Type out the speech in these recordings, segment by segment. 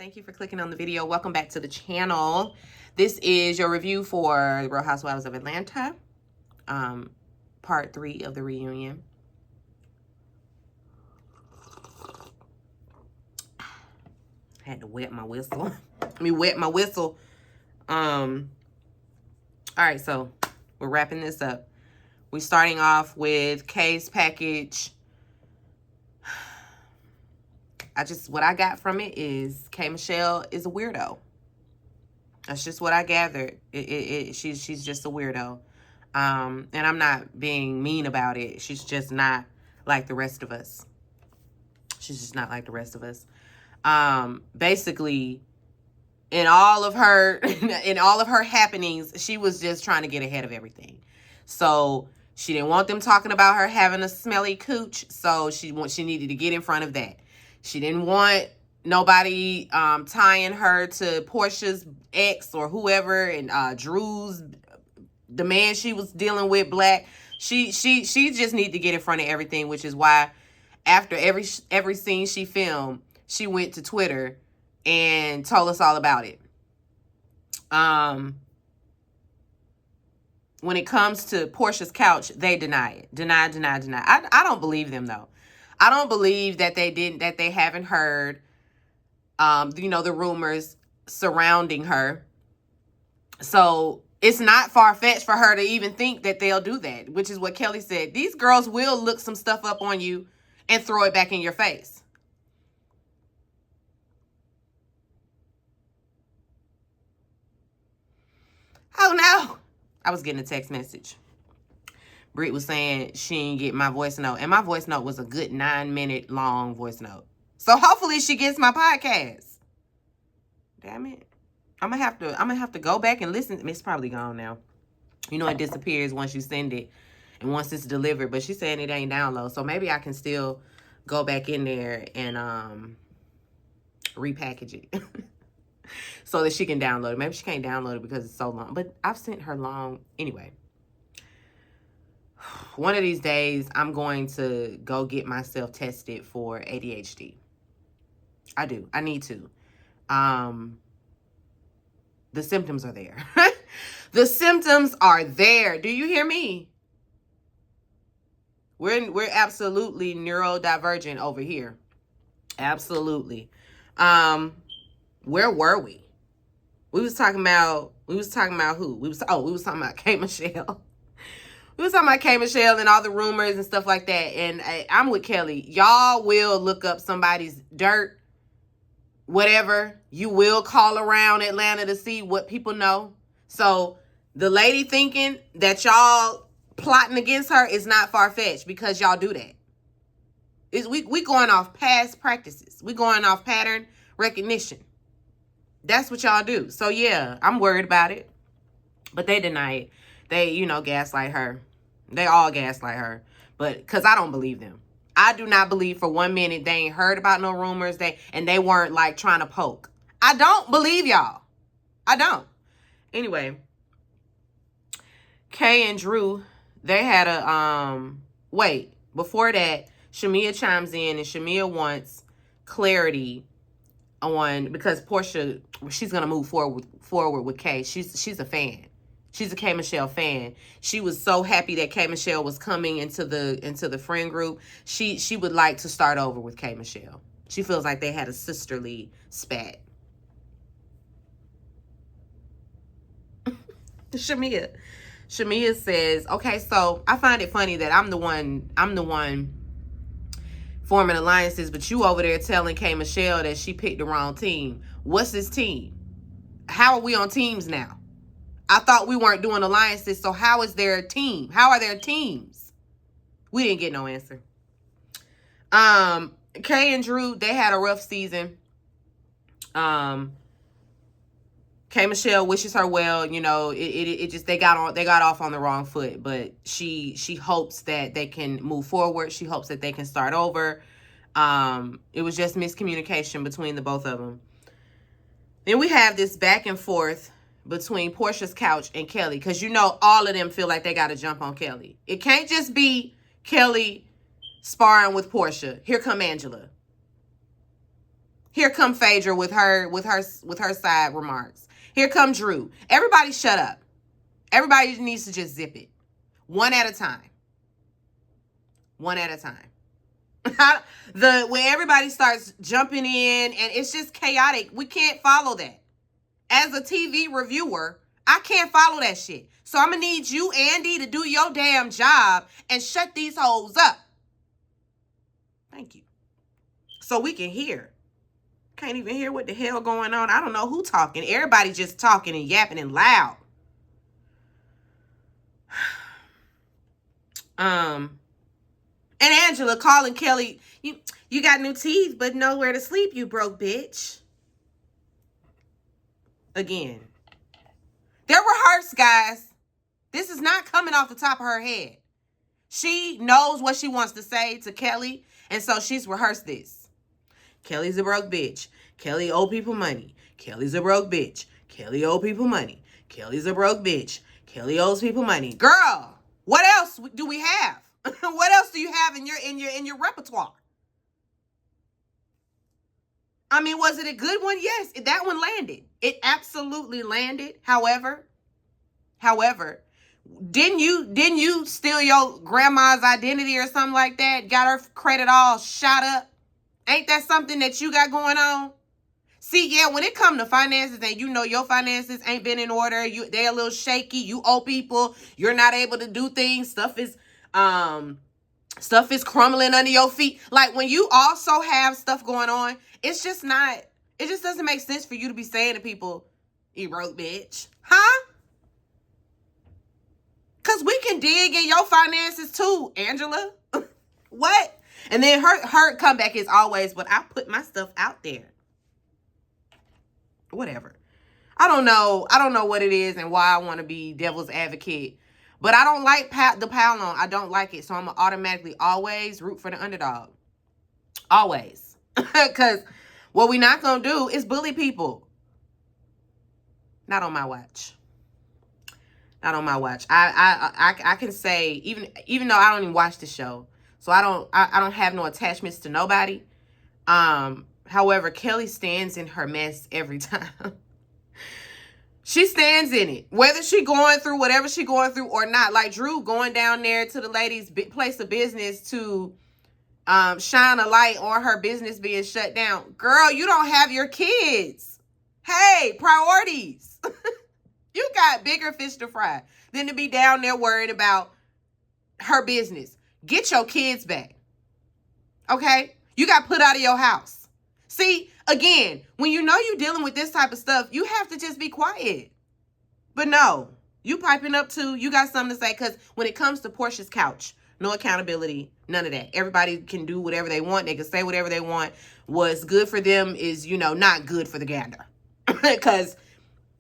Thank you for clicking on the video. Welcome back to the channel. This is your review for the Real Housewives of Atlanta, part 3 of the reunion. I had to wet my whistle. Let me wet my whistle. All right, so we're wrapping this up. We're starting off with Kay's package. What I got from it is K. Michelle is a weirdo. That's just what I gathered. She's just a weirdo. And I'm not being mean about it. She's just not like the rest of us. She's just not like the rest of us. Basically, in all of her happenings, she was just trying to get ahead of everything. So she didn't want them talking about her having a smelly cooch. So she needed to get in front of that. She didn't want nobody tying her to Portia's ex or whoever, and Drew's, the man she was dealing with, Black. She just needed to get in front of everything, which is why after every scene she filmed, she went to Twitter and told us all about it. When it comes to Portia's couch, they deny it. Deny. I don't believe them, though. I don't believe that they haven't heard, the rumors surrounding her. So it's not far-fetched for her to even think that they'll do that, which is what Kelly said. These girls will look some stuff up on you and throw it back in your face. Oh, no. I was getting a text message. Britt was saying she didn't get my voice note. And my voice note was a good 9-minute long voice note. So hopefully she gets my podcast. Damn it. I'm gonna have to go back and listen. It's probably gone now. You know, it disappears once you send it and once it's delivered. But she's saying it ain't download. So maybe I can still go back in there and repackage it. So that she can download it. Maybe she can't download it because it's so long. But I've sent her long anyway. One of these days, I'm going to go get myself tested for ADHD. I do. I need to. The symptoms are there. The symptoms are there. Do you hear me? We're absolutely neurodivergent over here. Absolutely. Where were we? We was talking about who? We was talking about K. Michelle. We was talking about K. Michelle and all the rumors and stuff like that. And I'm with Kelly. Y'all will look up somebody's dirt, whatever. You will call around Atlanta to see what people know. So the lady thinking that y'all plotting against her is not far-fetched because y'all do that. We going off past practices. We going off pattern recognition. That's what y'all do. So yeah, I'm worried about it. But they deny it. They, gaslight her. They all gaslight her. But, because I don't believe them. I do not believe for 1 minute they ain't heard about no rumors. And they weren't, like, trying to poke. I don't believe y'all. I don't. Anyway. Kay and Drew, they had a, wait. Before that, Shamia chimes in. And Shamia wants clarity on, because Portia, she's going to move forward with Kay. She's a fan. She's a K. Michelle fan. She was so happy that K. Michelle was coming into the friend group. She would like to start over with K. Michelle. She feels like they had a sisterly spat. Shamia says, okay, so I find it funny that I'm the one forming alliances, but you over there telling K. Michelle that she picked the wrong team. What's this team? How are we on teams now? I thought we weren't doing alliances, so how is there a team? How are there teams? We didn't get no answer. Kay and Drew, they had a rough season. K. Michelle wishes her well. It just they got off on the wrong foot, but she hopes that they can move forward. She hopes that they can start over. It was just miscommunication between the both of them. Then we have this back and forth between Portia's couch and Kelly, because all of them feel like they got to jump on Kelly. It can't just be Kelly sparring with Portia. Here come Angela. Here come Phaedra with her side remarks. Here come Drew. Everybody shut up. Everybody needs to just zip it. One at a time. One at a time. When everybody starts jumping in and it's just chaotic, we can't follow that. As a TV reviewer, I can't follow that shit. So I'm gonna need you, Andy, to do your damn job and shut these hoes up. Thank you. So we can hear. Can't even hear what the hell going on. I don't know who talking. Everybody just talking and yapping and loud. And Angela calling Kelly, you got new teeth, but nowhere to sleep, you broke bitch. Again. They're rehearsed, guys. This is not coming off the top of her head. She knows what she wants to say to Kelly, and so she's rehearsed this. Kelly's a broke bitch. Kelly owe people money. Kelly's a broke bitch. Kelly owe people money. Kelly's a broke bitch. Kelly owes people money. Girl, what else do we have? What else do you have in your repertoire? I mean, was it a good one? Yes, that one landed. It absolutely landed. However, didn't you steal your grandma's identity or something like that? Got her credit all shot up? Ain't that something that you got going on? See, yeah, when it come to finances and you know your finances ain't been in order, they're a little shaky, you owe people, you're not able to do things, stuff is crumbling under your feet. Like when you also have stuff going on, it just doesn't make sense for you to be saying to people, you broke bitch. Huh? Because we can dig in your finances too, Angela. What? And then her comeback is always, but I put my stuff out there. Whatever. I don't know what it is and why I want to be devil's advocate. But I don't like the pile on. I don't like it. So I'm going to automatically always root for the underdog. Always. Because what we're not going to do is bully people. Not on my watch. Not on my watch. I can say, even though I don't even watch the show, so I don't have no attachments to nobody. However, Kelly stands in her mess every time. She stands in it. Whether she going through whatever she going through or not. Like Drew going down there to the lady's place of business to shine a light on her business being shut down. Girl, you don't have your kids. Hey, priorities. You got bigger fish to fry than to be down there worried about her business. Get your kids back. Okay? You got put out of your house. See, again, when you know you're dealing with this type of stuff, you have to just be quiet. But no, you piping up too. You got something to say, because when it comes to Portia's couch, no accountability, none of that. Everybody can do whatever they want. They can say whatever they want. What's good for them is, not good for the gander. Because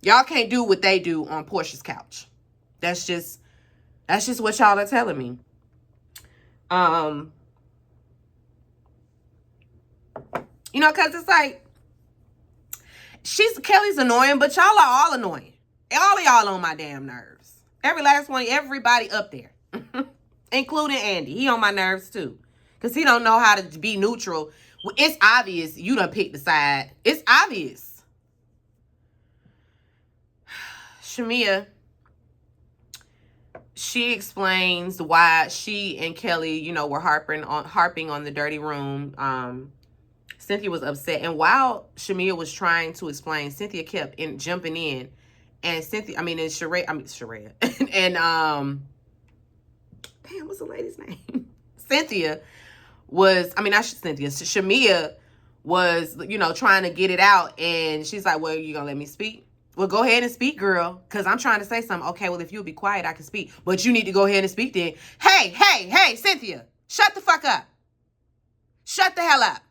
y'all can't do what they do on Portia's couch. That's just what y'all are telling me. Because it's like, Kelly's annoying, but y'all are all annoying. All of y'all on my damn nerves. Every last one, everybody up there. Including Andy. He on my nerves too. Because he don't know how to be neutral. It's obvious you done picked the side. It's obvious. Shamia, she explains why she and Kelly, were harping on the dirty room. Cynthia was upset. And while Shamia was trying to explain, Cynthia kept jumping in. And Shamia, damn, what's the lady's name? Shamia was, trying to get it out. And she's like, well, you gonna let me speak? Well, go ahead and speak, girl, because I'm trying to say something. Okay, well, if you'll be quiet, I can speak. But you need to go ahead and speak then. Hey, Cynthia, shut the fuck up. Shut the hell up.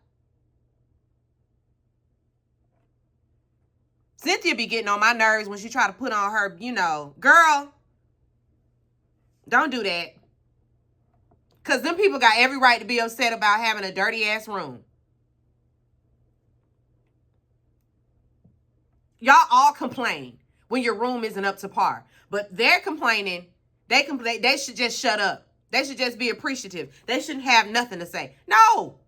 Cynthia be getting on my nerves when she try to put on her, girl, don't do that. Because them people got every right to be upset about having a dirty-ass room. Y'all all complain when your room isn't up to par. But they're complaining. They should just shut up. They should just be appreciative. They shouldn't have nothing to say. No.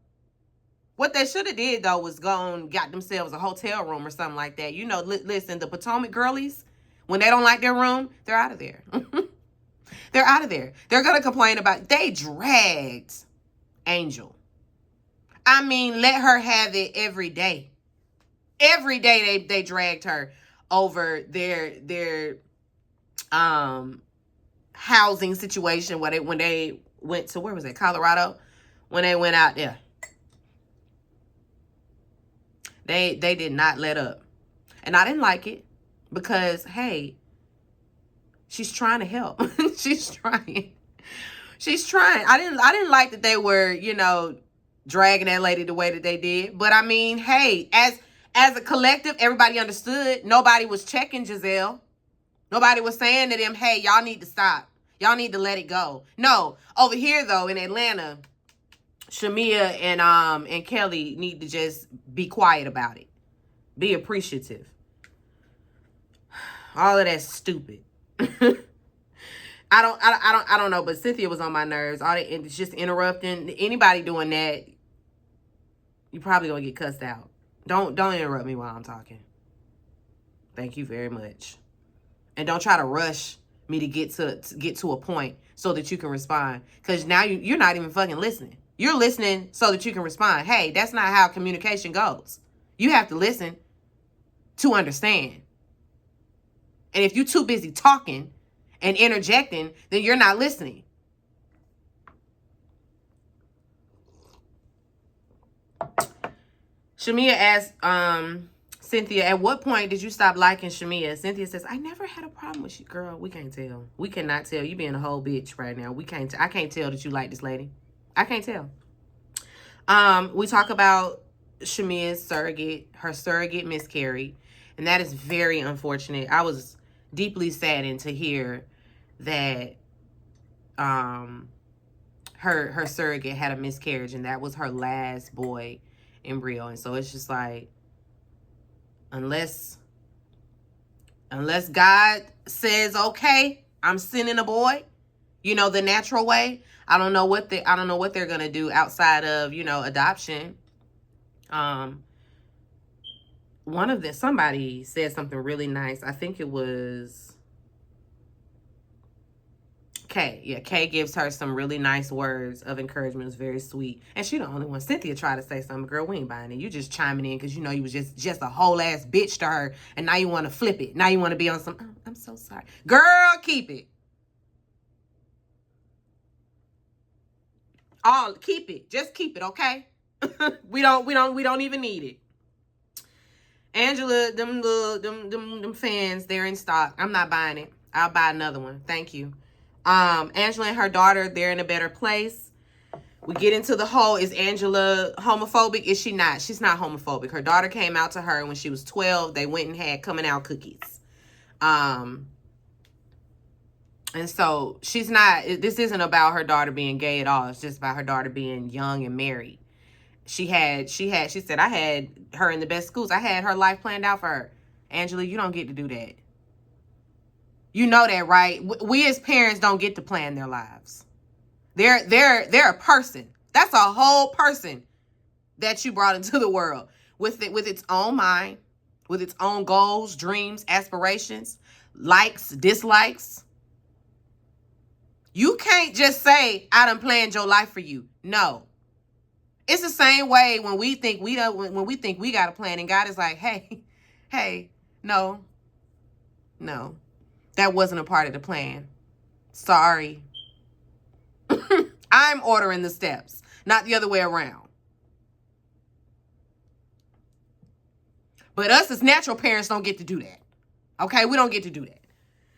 What they should have did though was gone got themselves a hotel room or something like that. You know, listen, the Potomac girlies, when they don't like their room, they're out of there. They're out of there. They're gonna complain about they dragged Angel. I mean, let her have it every day. Every day they dragged her over their housing situation when they went to, where was it, Colorado? When they went out there. They did not let up. And I didn't like it because, hey, she's trying to help. She's trying. She's trying. I didn't like that they were, you know, dragging that lady the way that they did. But I mean, hey, as a collective, everybody understood. Nobody was checking Giselle. Nobody was saying to them, hey, y'all need to stop. Y'all need to let it go. No. Over here, though, in Atlanta, Shamia and Kelly need to just be quiet about it. Be appreciative. All of that's stupid. I don't know, but Cynthia was on my nerves. All that, it's just interrupting. Anybody doing that, you probably gonna get cussed out. Don't interrupt me while I'm talking. Thank you very much. And don't try to rush me to get to a point so that you can respond. Because now you're not even fucking listening. You're listening so that you can respond. Hey, that's not how communication goes. You have to listen to understand. And if you're too busy talking and interjecting, then you're not listening. Shamia asked Cynthia, at what point did you stop liking Shamia? Cynthia says, I never had a problem with you. Girl, we can't tell. We cannot tell. You being a whole bitch right now. I can't tell that you like this lady. I can't tell. We talk about Shamia's surrogate. Her surrogate miscarried. And that is very unfortunate. I was deeply saddened to hear that her surrogate had a miscarriage, and that was her last boy embryo. And so it's just like, unless God says, okay, I'm sending a boy, you know, the natural way, I don't know what they're gonna do outside of, you know, adoption. Somebody said something really nice. I think it was Kay. Yeah, Kay gives her some really nice words of encouragement. It's very sweet. And she the only one. Cynthia tried to say something. Girl, we ain't buying it. You just chiming in because you know you was just a whole ass bitch to her. And now you want to flip it. Now you want to be on some, oh, I'm so sorry. Girl, keep it. Keep it. Just keep it, okay? we don't even need it. Angela, them fans, they're in stock. I'm not buying it. I'll buy another one. Thank you. Angela and her daughter, they're in a better place. We get into the whole, is Angela homophobic? Is she not? She's not homophobic. Her daughter came out to her when she was 12. They went and had coming out cookies. And so she's not, this isn't about her daughter being gay at all. It's just about her daughter being young and married. She said, I had her in the best schools. I had her life planned out for her. Angela, you don't get to do that. You know that, right? We as parents don't get to plan their lives. They're a person. That's a whole person that you brought into the world with its own mind, with its own goals, dreams, aspirations, likes, dislikes. You can't just say, I done planned your life for you. No. It's the same way when we think we got a plan, and God is like, hey, no, that wasn't a part of the plan. Sorry. I'm ordering the steps, not the other way around. But us as natural parents don't get to do that. Okay, we don't get to do that.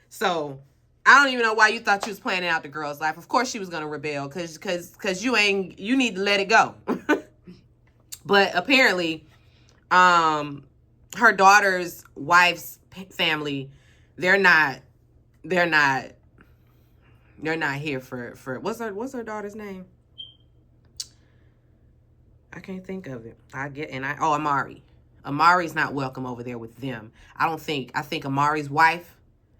So I don't even know why you thought you was planning out the girl's life. Of course she was gonna rebel, cause you need to let it go. But apparently, her daughter's wife's family, they're not here for what's her daughter's name? I can't think of it. Amari. Amari's not welcome over there with them. I think Amari's wife,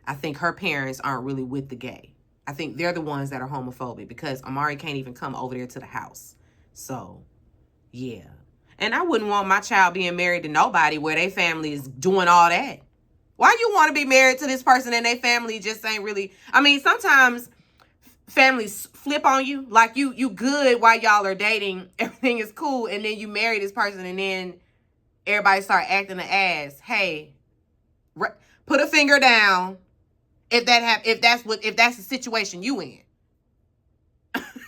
I think her parents aren't really with the gay. I think they're the ones that are homophobic because Amari can't even come over there to the house. So, yeah. And I wouldn't want my child being married to nobody where their family is doing all that. Why you want to be married to this person and their family just ain't really... I mean, sometimes families flip on you. Like you good while y'all are dating. Everything is cool. And then you marry this person and then everybody start acting the ass. Hey, put a finger down if that's the situation you in.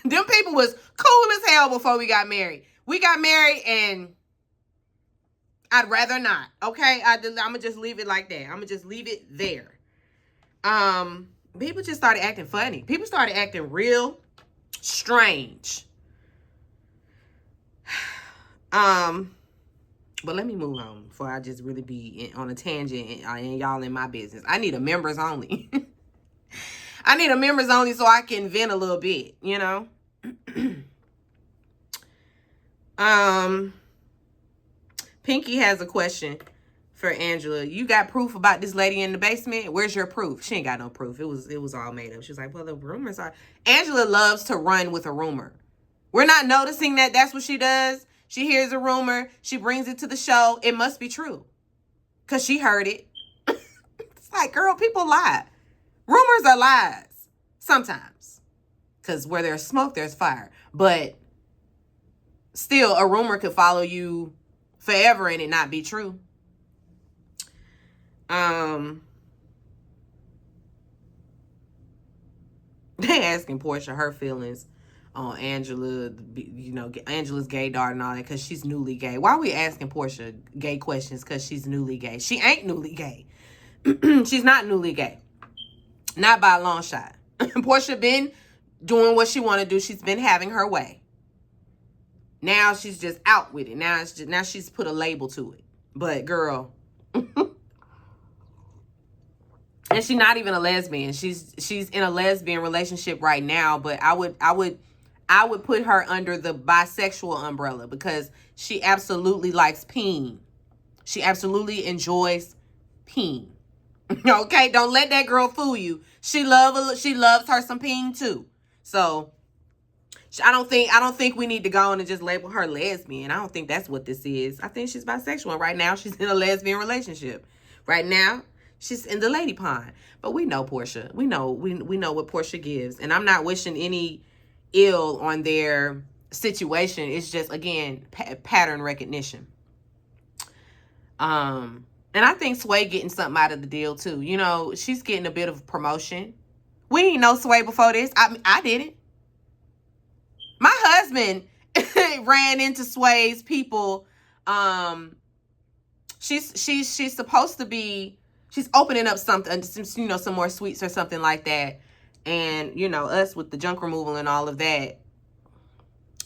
Them people was cool as hell before we got married. We got married and I'd rather not. Okay, I'm gonna just leave it like that. I'm gonna just leave it there. People just started acting funny. People started acting real strange. But let me move on before I just really be on a tangent and y'all in my business. I need a members only. I need a members only so I can vent a little bit, you know. Pinky has a question for Angela. You got proof about this lady in the basement? Where's your proof? She ain't got no proof. It was all made up. She was like, well, the rumors are... Angela loves to run with a rumor. We're not noticing that that's what she does. She hears a rumor. She brings it to the show. It must be true. Because she heard it. It's like, girl, people lie. Rumors are lies. Sometimes. Because where there's smoke, there's fire. But still, a rumor could follow you forever and it not be true. They asking Portia her feelings on Angela, you know, Angela's gay daughter and all that, because she's newly gay. Why are we asking Portia gay questions? Because she's newly gay. She ain't newly gay. She's not newly gay. Not by a long shot. Portia been doing what she want to do. She's been having her way. Now she's just out with it. Now she's put a label to it. But girl, and she's not even a lesbian. She's in a lesbian relationship right now, but I would put her under the bisexual umbrella because she absolutely likes peeing. She absolutely enjoys peeing. Okay, don't let that girl fool you. She loves her some peeing too. So I don't think we need to go on and just label her lesbian. I don't think that's what this is. I think she's bisexual. Right now, she's in a lesbian relationship. Right now, she's in the lady pond. But we know Portia. We know what Portia gives. And I'm not wishing any ill on their situation. It's just, again, pattern recognition. And I think Sway getting something out of the deal too. You know, she's getting a bit of promotion. We didn't know Sway before this. I didn't. My husband ran into Sway's people. She's supposed to be, she's opening up something, you know, some more sweets or something like that. And, you know, us with the junk removal and all of that,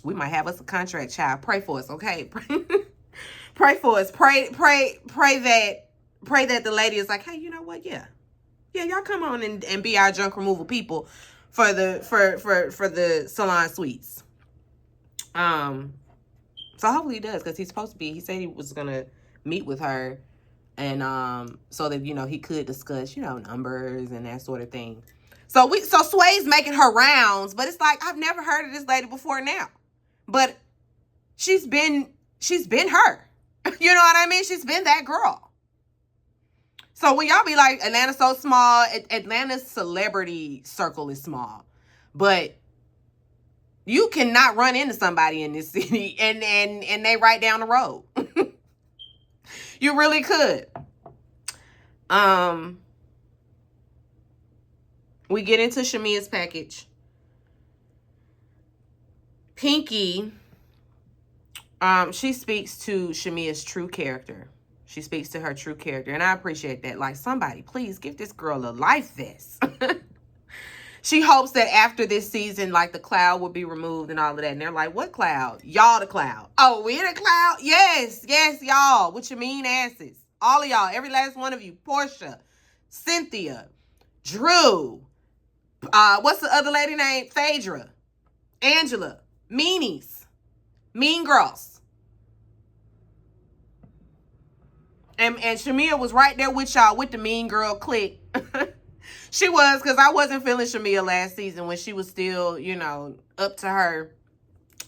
we might have us a contract, child. Pray for us, okay? Pray for us. Pray that the lady is like, hey, you know what? Yeah, y'all come on and be our junk removal people for the salon suites. So hopefully he does, because he's supposed to be. He said he was gonna meet with her, and so that, you know, he could discuss, you know, numbers and that sort of thing. So Sway's making her rounds, but it's like, I've never heard of this lady before now, but she's been her. You know what I mean? She's been that girl. So when y'all be like, Atlanta's so small, Atlanta's celebrity circle is small, but you cannot run into somebody in this city and they right down the road. You really could. We get into Shamia's package. Pinky, she speaks to Shamia's true character. She speaks to her true character, and I appreciate that. Like, somebody, please give this girl a life vest. She hopes that after this season, like, the cloud will be removed and all of that. And they're like, what cloud? Y'all the cloud. Oh, we the cloud? Yes, y'all, with your mean asses. All of y'all, every last one of you. Portia, Cynthia, Drew, what's the other lady name? Phaedra, Angela, Meanies, Mean Girls. And Shamia was right there with y'all with the mean girl clique. She was, because I wasn't feeling Shamia last season when she was still, you know, up to her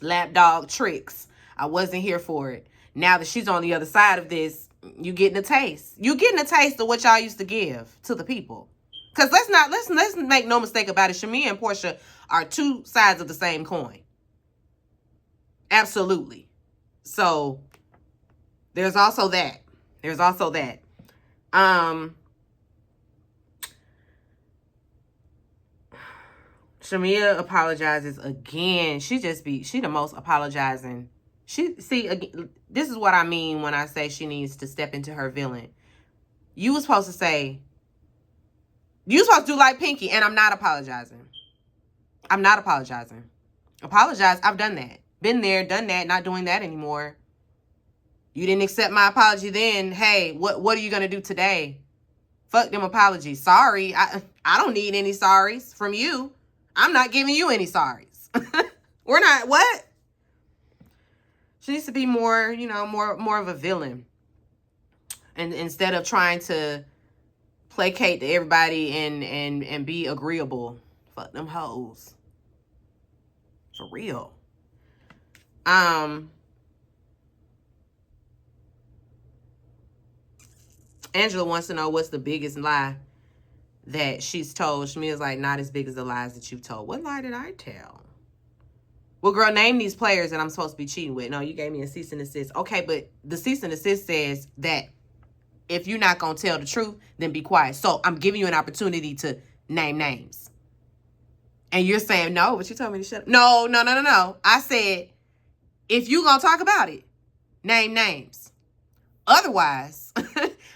lapdog tricks. I wasn't here for it. now that she's on the other side of this, you getting a taste. You getting a taste of what y'all used to give to the people. Because let's make no mistake about it. Shamea and Portia are two sides of the same coin. Absolutely. So there's also that. There's also that. Shamea apologizes again. She the most apologizing. Again, this is what I mean when I say she needs to step into her villain. You were supposed to do like Pinky, and I'm not apologizing. I'm not apologizing. Apologize. I've done that. Been there, done that, not doing that anymore. You didn't accept my apology then. Hey, what are you going to do today? Fuck them apologies. Sorry. I don't need any sorries from you. I'm not giving you any sorries. We're not, what? She needs to be more, more of a villain. And instead of trying to placate to everybody and be agreeable. Fuck them hoes. For real. Angela wants to know what's the biggest lie that she's told. Shamea's like, not as big as the lies that you've told. What lie did I tell? Well, girl, name these players that I'm supposed to be cheating with. No, you gave me a cease and desist. Okay, but the cease and desist says that if you're not going to tell the truth, then be quiet. So I'm giving you an opportunity to name names. And you're saying, no, but you told me to shut up. No. I said, if you going to talk about it, name names. Otherwise,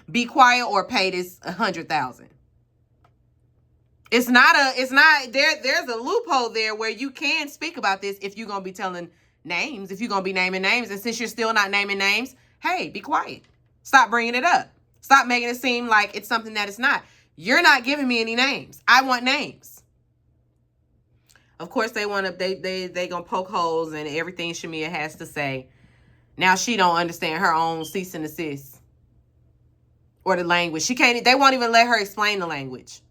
be quiet or pay this $100,000. There's a loophole there where you can speak about this if you're going to be telling names, if you're going to be naming names. And since you're still not naming names, hey, be quiet. Stop bringing it up. Stop making it seem like it's something that it's not. You're not giving me any names. I want names. Of course, they want to, they going to poke holes in everything Shamea has to say. Now she don't understand her own cease and desist or the language. They won't even let her explain the language.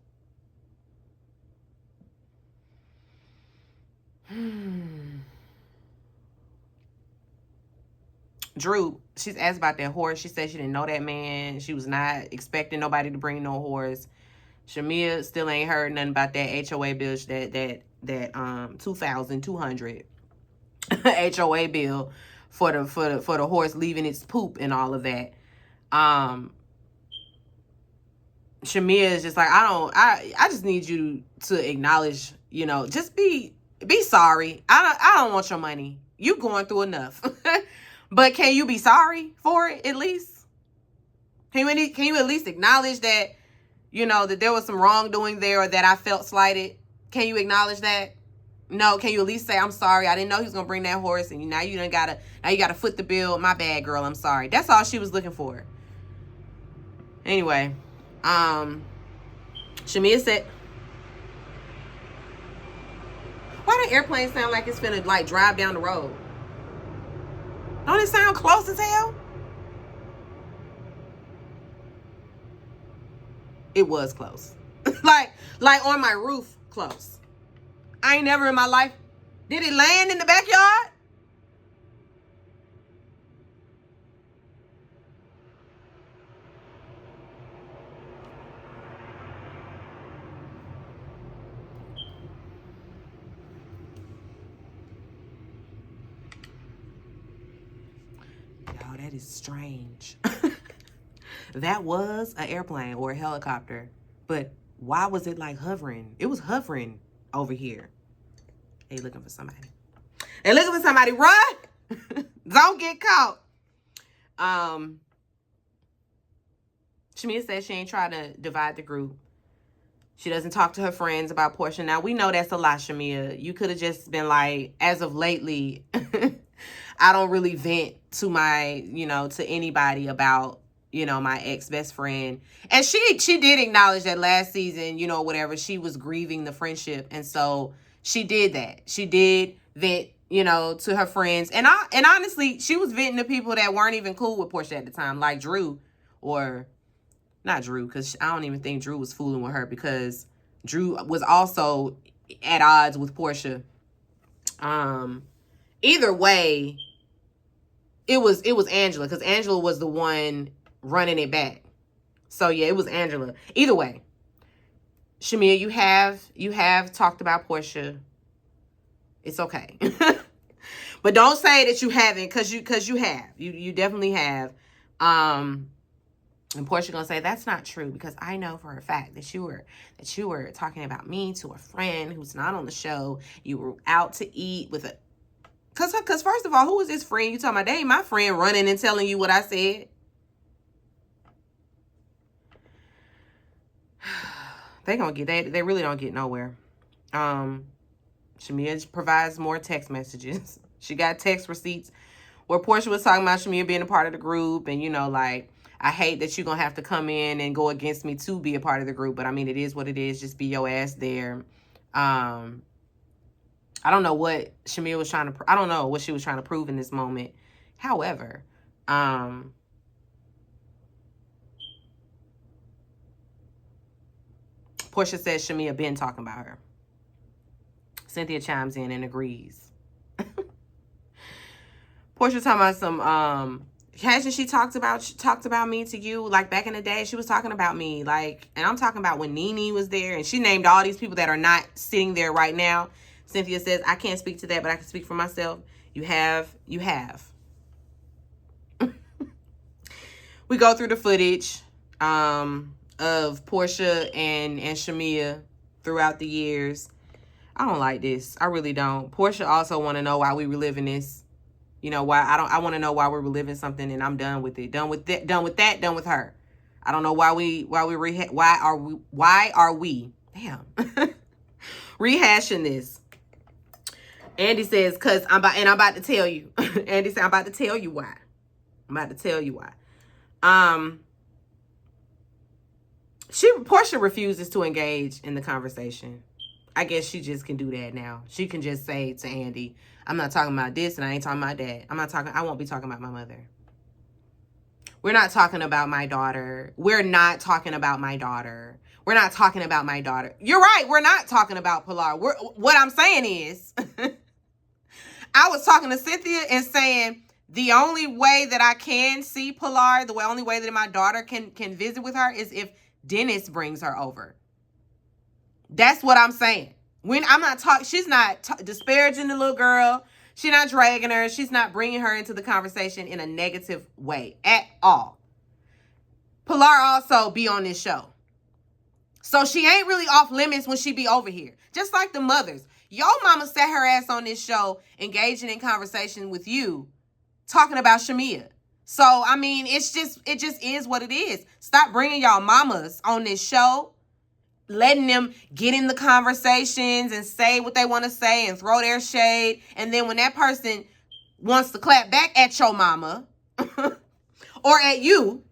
Drew, she's asked about that horse. She said she didn't know that man. She was not expecting nobody to bring no horse. Shamea still ain't heard nothing about that HOA bill, that $2,200 HOA bill for the horse leaving its poop and all of that. Shamea is just like, I just need you to acknowledge, just be sorry. I don't want your money. You going through enough. But can you be sorry for it at least? Can you at least acknowledge that, that there was some wrongdoing there or that I felt slighted? Can you acknowledge that? No, can you at least say, I'm sorry, I didn't know he was going to bring that horse, and now you gotta foot the bill. My bad, girl, I'm sorry. That's all she was looking for. Anyway, Shamea said, why the airplane sound like it's finna, like, drive down the road? Don't it sound close as hell? It was close. like on my roof close. I ain't never in my life. Did it land in the backyard? Y'all, that is strange. That was an airplane or a helicopter. But why was it like hovering? It was hovering over here. They looking for somebody. They looking for somebody. Run! Don't get caught. Shamea says she ain't trying to divide the group. She doesn't talk to her friends about Portia. Now, we know that's a lie, Shamea. You could have just been like, as of lately, I don't really vent to my, to anybody about, my ex-best friend. And she did acknowledge that last season, whatever, she was grieving the friendship. And so she did that. She did vent, to her friends. And honestly, she was venting to people that weren't even cool with Portia at the time, like Drew, or not Drew, because I don't even think Drew was fooling with her, because Drew was also at odds with Portia. Either way, it was Angela, because Angela was the one running it back. So yeah, it was Angela. Either way, Shamia, you have talked about Portia. It's okay. But don't say that you haven't, because you have. You definitely have. And Portia gonna say that's not true, because I know for a fact that you were talking about me to a friend who's not on the show. You were out to eat with a, cause first of all, who is this friend you talking about? They ain't my friend running and telling you what I said. They really don't get nowhere. Shamia provides more text messages. She got text receipts where Portia was talking about Shamia being a part of the group, and like, I hate that you're going to have to come in and go against me to be a part of the group. But I mean, it is what it is. Just be your ass there. I don't know what Shamia was trying to, I don't know what she was trying to prove in this moment. However, Portia says Shamia been talking about her. Cynthia chimes in and agrees. Portia talking about some, hasn't she talked about me to you? Like back in the day, she was talking about me. Like, and I'm talking about when Nene was there, and she named all these people that are not sitting there right now. Cynthia says, I can't speak to that, but I can speak for myself. You have. We go through the footage of Portia and Shamia throughout the years. I don't like this. I really don't. Portia also want to know why we reliving this. Why I want to know why we're reliving something, and I'm done with it. Done with that, done with her. I don't know why are we damn rehashing this. Andy says, cause I'm about to tell you. Andy said, I'm about to tell you why. Portia refuses to engage in the conversation. I guess she just can do that now. She can just say to Andy, I'm not talking about this, and I ain't talking about that. I won't be talking about my mother. We're not talking about my daughter. We're not talking about my daughter. You're right. We're not talking about Pilar. What I'm saying is, I was talking to Cynthia and saying, the only way that I can see Pilar, the only way that my daughter can visit with her is if Dennis brings her over. That's what I'm saying. When I'm not talking, she's not disparaging the little girl. She's not dragging her. She's not bringing her into the conversation in a negative way at all. Pilar also be on this show. So she ain't really off limits when she be over here. Just like the mothers. Your mama sat her ass on this show, engaging in conversation with you, talking about Shamia. So, I mean, it just is what it is. Stop bringing y'all mamas on this show, letting them get in the conversations and say what they want to say and throw their shade. And then when that person wants to clap back at your mama or at you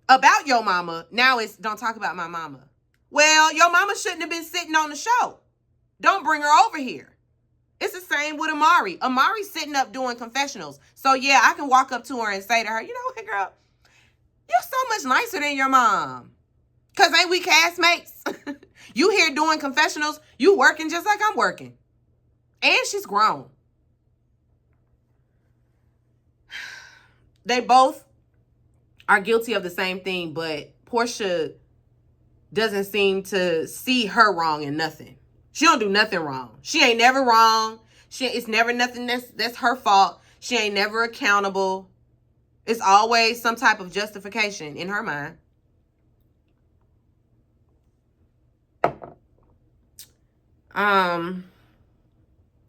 about your mama, now it's don't talk about my mama. Well, your mama shouldn't have been sitting on the show. Don't bring her over here. It's the same with Amari. Amari's sitting up doing confessionals. So yeah, I can walk up to her and say to her, you know what, girl, you're so much nicer than your mom. Because ain't we castmates? You here doing confessionals. You working just like I'm working. And she's grown. They both are guilty of the same thing, but Portia doesn't seem to see her wrong in nothing. She don't do nothing wrong. She ain't never wrong. It's never nothing that's her fault. She ain't never accountable. It's always some type of justification in her mind.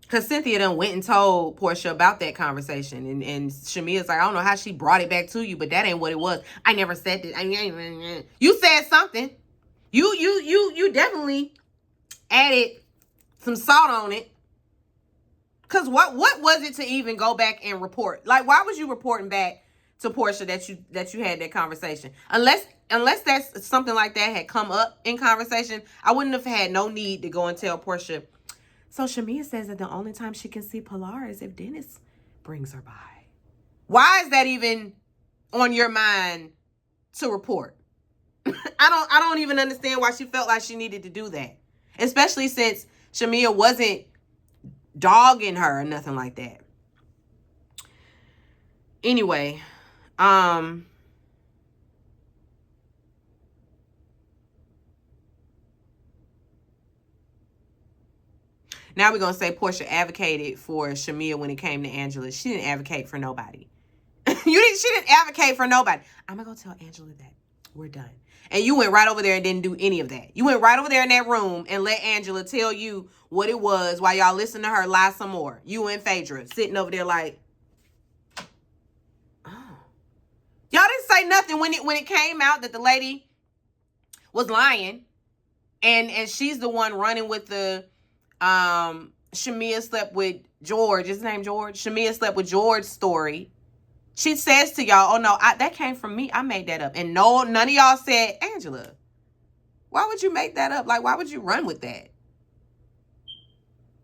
Because Cynthia done went and told Portia about that conversation. And Shamia's like, I don't know how she brought it back to you, but that ain't what it was. I never said that. You said something. You definitely added some salt on it. Because what was it to even go back and report? Like, why was you reporting back to Portia that you had that conversation? Unless that's something like that had come up in conversation, I wouldn't have had no need to go and tell Portia. So Shamia says that the only time she can see Pilar is if Dennis brings her by. Why is that even on your mind to report? I don't even understand why she felt like she needed to do that. Especially since Shamia wasn't dogging her or nothing like that. Anyway, now we're going to say Portia advocated for Shamea when it came to Angela. She didn't advocate for nobody. She didn't advocate for nobody. I'm going to go tell Angela that we're done. And you went right over there and didn't do any of that. You went right over there in that room and let Angela tell you what it was while y'all listen to her lie some more. You and Phaedra sitting over there like, oh. Y'all didn't say nothing when it came out that the lady was lying. And she's the one running with the Shamea slept with George. Is his name George? Shamea slept with George story. She says to y'all, oh no, that came from me. I made that up. And no, none of y'all said, Angela, why would you make that up? Like, why would you run with that?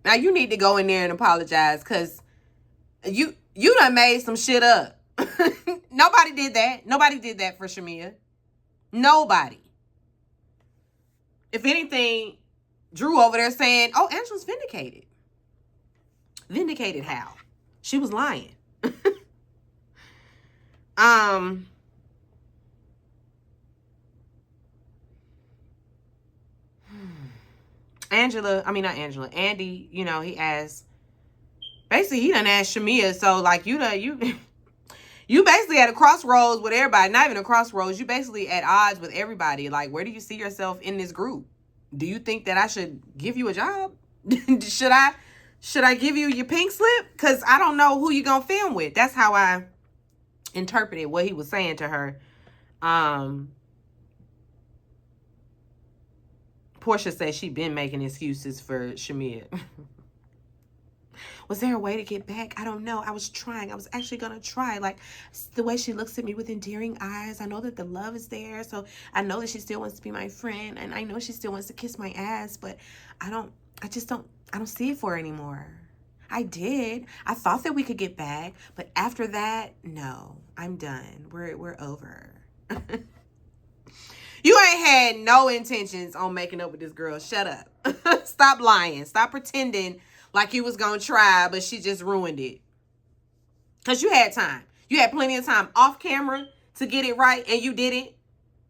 Now you need to go in there and apologize because you done made some shit up. Nobody did that. Nobody did that for Shamea. Nobody. If anything, Drew over there saying, oh, Angela's vindicated. Vindicated how? She was lying. Andy, you know, he asked, basically he done asked Shamea, so like you basically at a crossroads with everybody, not even a crossroads, you basically at odds with everybody. Like, where do you see yourself in this group? Do you think that I should give you a job? Should I give you your pink slip? Because I don't know who you're going to film with. That's how I interpreted what he was saying to her. Portia said she'd been making excuses for Shamea. Was there a way to get back? I don't know. I was trying. I was actually going to try. Like, the way she looks at me with endearing eyes. I know that the love is there. So I know that she still wants to be my friend. And I know she still wants to kiss my ass. But I don't see it for her anymore. I did. I thought that we could get back. But after that, no. I'm done. We're over. You ain't had no intentions on making up with this girl. Shut up. Stop lying. Stop pretending like you was going to try, but she just ruined it. Because you had time. You had plenty of time off camera to get it right, and you didn't.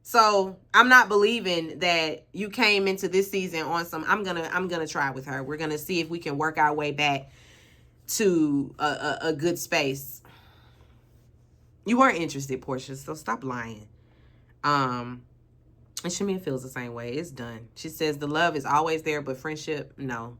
So I'm not believing that you came into this season on some, I'm gonna try with her. We're going to see if we can work our way back to a good space. You weren't interested, Portia, so stop lying. And Shamea feels the same way. It's done. She says the love is always there, but friendship, no.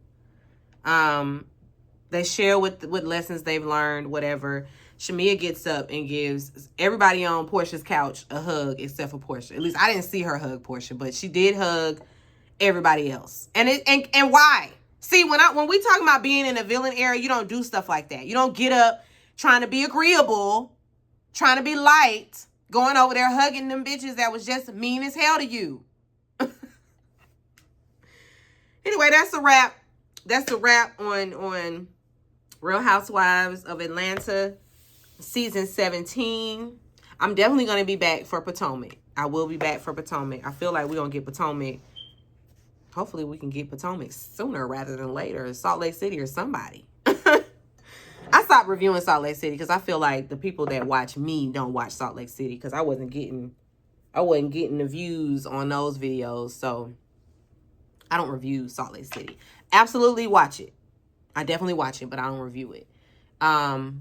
They share what lessons they've learned, whatever. Shamea gets up and gives everybody on Portia's couch a hug except for Portia. At least I didn't see her hug Portia, but she did hug everybody else. And why? See, when we talking about being in a villain era, you don't do stuff like that. You don't get up trying to be agreeable, trying to be light, going over there hugging them bitches that was just mean as hell to you. Anyway, that's a wrap. That's a wrap on Real Housewives of Atlanta, season 17. I'm definitely going to be back for Potomac. I will be back for Potomac. I feel like we're going to get Potomac. Hopefully we can get Potomac sooner rather than later. Salt Lake City or somebody. I stopped reviewing Salt Lake City because I feel like the people that watch me don't watch Salt Lake City because I wasn't getting the views on those videos. So I don't review Salt Lake City. Absolutely watch it. I definitely watch it, but I don't review it. But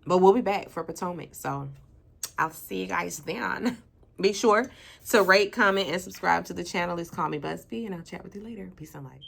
we'll be back for Potomac. So I'll see you guys then. Be sure to rate, comment, and subscribe to the channel. It's Call Me Busby, and I'll chat with you later. Peace and light.